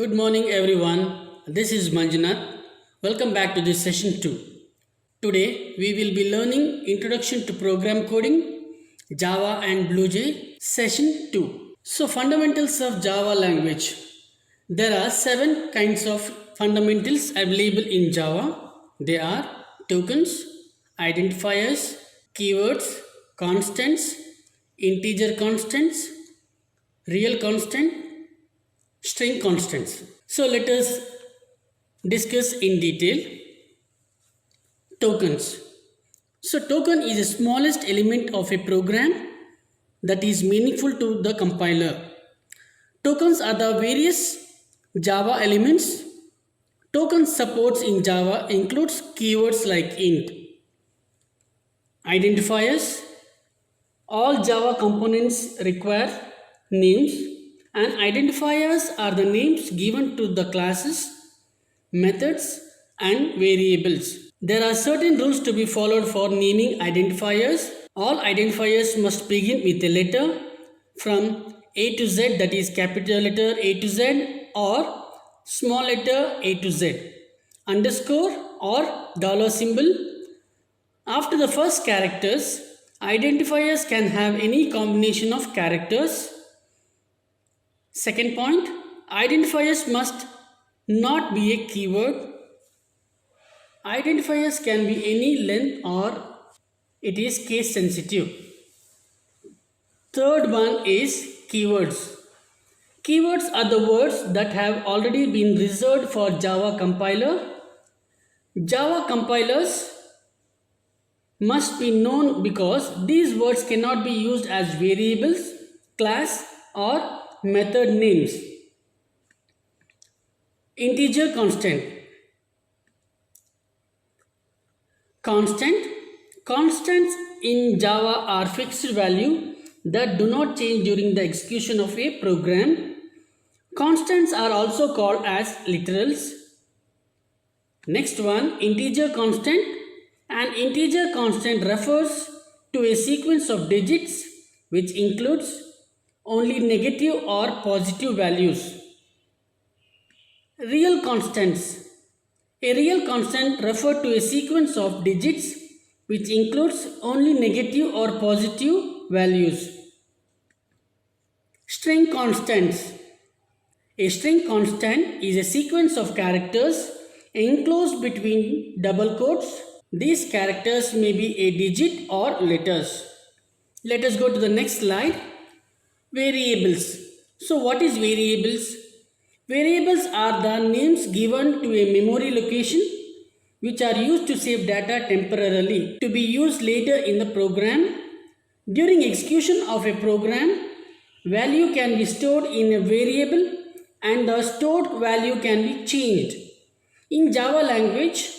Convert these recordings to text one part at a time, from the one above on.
Good morning, everyone. This is Manjunath. Welcome back to this session 2. Today, we will be learning Introduction to Program Coding, Java and BlueJ, Session 2. So, fundamentals of Java language. There are 7 kinds of fundamentals available in Java. They are tokens, identifiers, keywords, constants, integer constants, real constant, string constants. So let us discuss in detail tokens. So token is the smallest element of a program that is meaningful to the compiler. Tokens are the various Java elements. Token supports in Java includes keywords like int, identifiers. All Java components require names, and identifiers are the names given to the classes, methods, and variables. There are certain rules to be followed for naming identifiers. All identifiers must begin with a letter from A to Z, that is capital letter A to Z or small letter A to Z, underscore or dollar symbol. After the first characters, identifiers can have any combination of characters. Second point, identifiers must not be a keyword. Identifiers can be any length or it is case sensitive. Third one is keywords. Keywords are the words that have already been reserved for Java compiler. Java compilers must be known because these words cannot be used as variables, class, or method names. Integer constant. Constants in Java are fixed value that do not change during the execution of a program. Constants are also called as literals. Next one, integer constant. An integer constant refers to a sequence of digits which includes only negative or positive values. Real constants. A real constant refers to a sequence of digits which includes only negative or positive values. String constants. A string constant is a sequence of characters enclosed between double quotes. These characters may be a digit or letters. Let us go to the next slide. Variables. So what is variables? Variables are the names given to a memory location which are used to save data temporarily to be used later in the program. During execution of a program, value can be stored in a variable and the stored value can be changed. In Java language,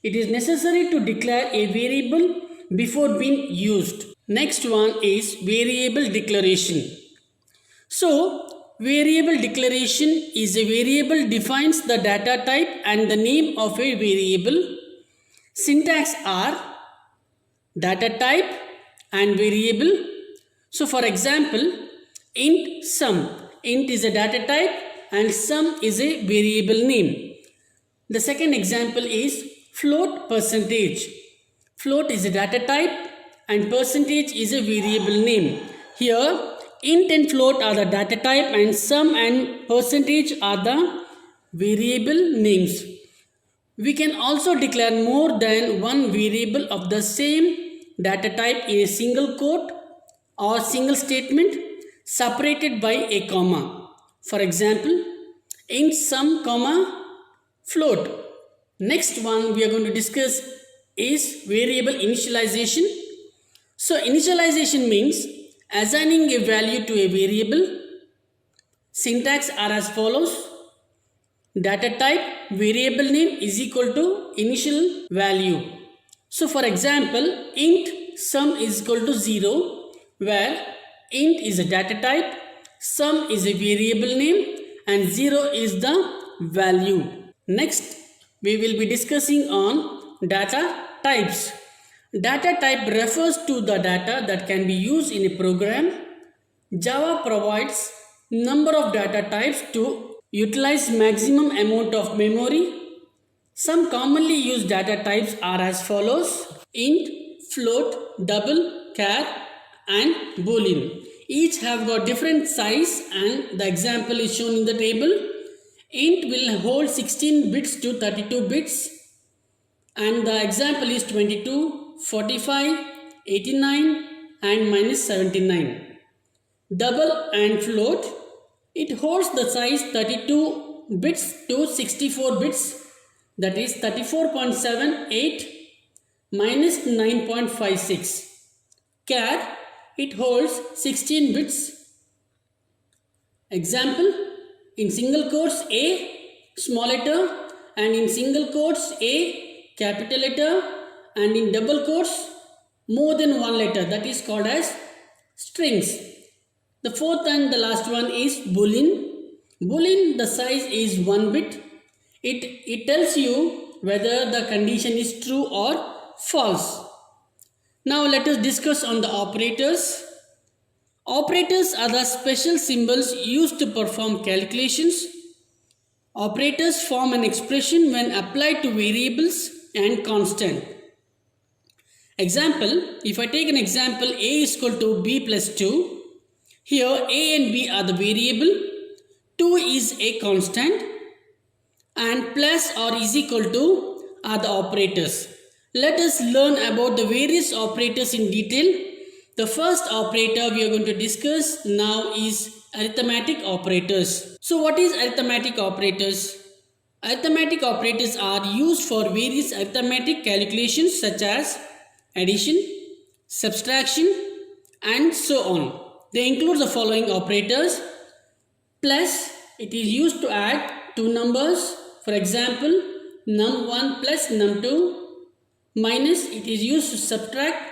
it is necessary to declare a variable before being used. Next one is variable declaration. So, variable declaration is a variable defines the data type and the name of a variable. Syntax are data type and variable. So, for example, int sum. Int is a data type and sum is a variable name. The second example is float percentage. Float is a data type and percentage is a variable name. Here, int and float are the data type and sum and percentage are the variable names. We can also declare more than one variable of the same data type in a single quote or single statement separated by a comma. For example, int sum comma float. Next one we are going to discuss is variable initialization. So initialization means assigning a value to a variable. Syntax are as follows. Data type variable name is equal to initial value. So for example, int sum is equal to 0 where int is a data type, sum is a variable name and 0 is the value. Next, we will be discussing on data types. Data type refers to the data that can be used in a program. Java provides number of data types to utilize maximum amount of memory. Some commonly used data types are as follows: int, float, double, char and boolean. Each have got different size and the example is shown in the table. Int will hold 16 bits to 32 bits and the example is 22, 45, 89 and minus 79. Double and float, it holds the size 32 bits to 64 bits, that is 34.78 minus 9.56. Char, it holds 16 bits. Example, in single quotes A, small letter, and in single quotes A, capital letter, and in double quotes more than one letter, that is called as strings. The fourth and the last one is boolean. Boolean, the size is 1 bit. It tells you whether the condition is true or false. Now let us discuss on the operators. Operators are the special symbols used to perform calculations. Operators form an expression when applied to variables and constant. Example, if I take an example, a is equal to b plus 2. Here a and b are the variable, 2 is a constant and plus or is equal to are the operators. Let us learn about the various operators in detail. The first operator we are going to discuss now is arithmetic operators. So what is arithmetic operators? Arithmetic operators are used for various arithmetic calculations such as addition, subtraction and so on. They include the following operators. Plus, it is used to add two numbers. For example, num1 plus num2. Minus, it is used to subtract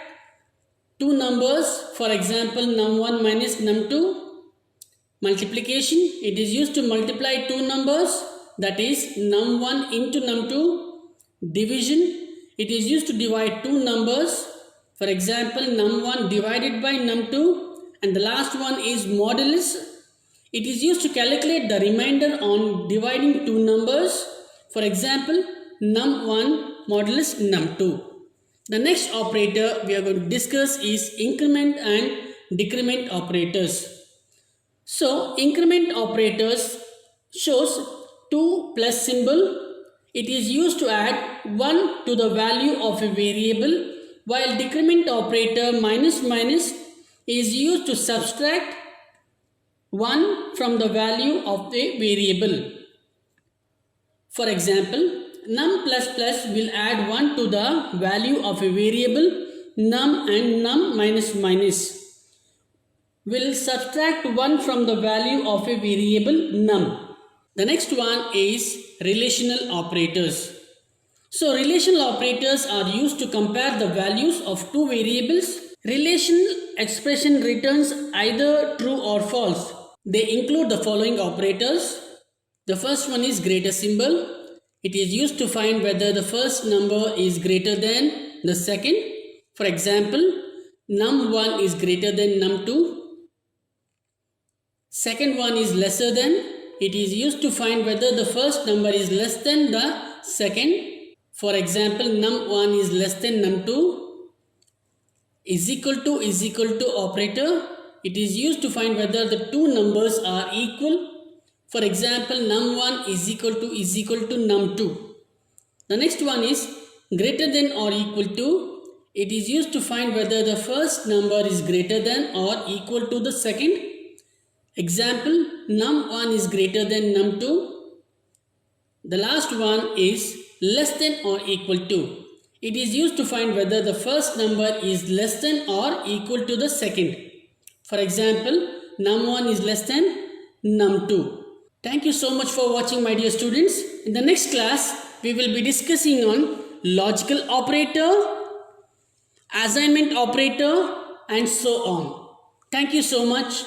two numbers. For example, num1 minus num2. Multiplication, it is used to multiply two numbers. That is num1 into num2. Division, it is used to divide two numbers. For example, num1 divided by num2. And the last one is modulus. It is used to calculate the remainder on dividing two numbers. For example, num1 modulus num2. The next operator we are going to discuss is increment and decrement operators. So, increment operators shows 2 plus symbol. It is used to add 1 to the value of a variable, while decrement operator minus is used to subtract 1 from the value of a variable. For example, num plus plus will add 1 to the value of a variable num, and num minus will subtract 1 from the value of a variable num. The next one is relational operators. So relational operators are used to compare the values of two variables. Relational expression returns either true or false. They include the following operators. The first one is greater symbol. It is used to find whether the first number is greater than the second. For example, num1 is greater than num2. Second one is lesser than. It is used to find whether the first number is less than the second. For example, num1 is less than num2. Is equal to operator. It is used to find whether the two numbers are equal. For example, num1 is equal to num2. The next one is greater than or equal to. It is used to find whether the first number is greater than or equal to the second. Example, num1 is greater than num2. The last one is less than or equal to. It is used to find whether the first number is less than or equal to the second. For example, num1 is less than num2. Thank you so much for watching, my dear students. In the next class, we will be discussing on logical operator, assignment operator and so on. Thank you so much.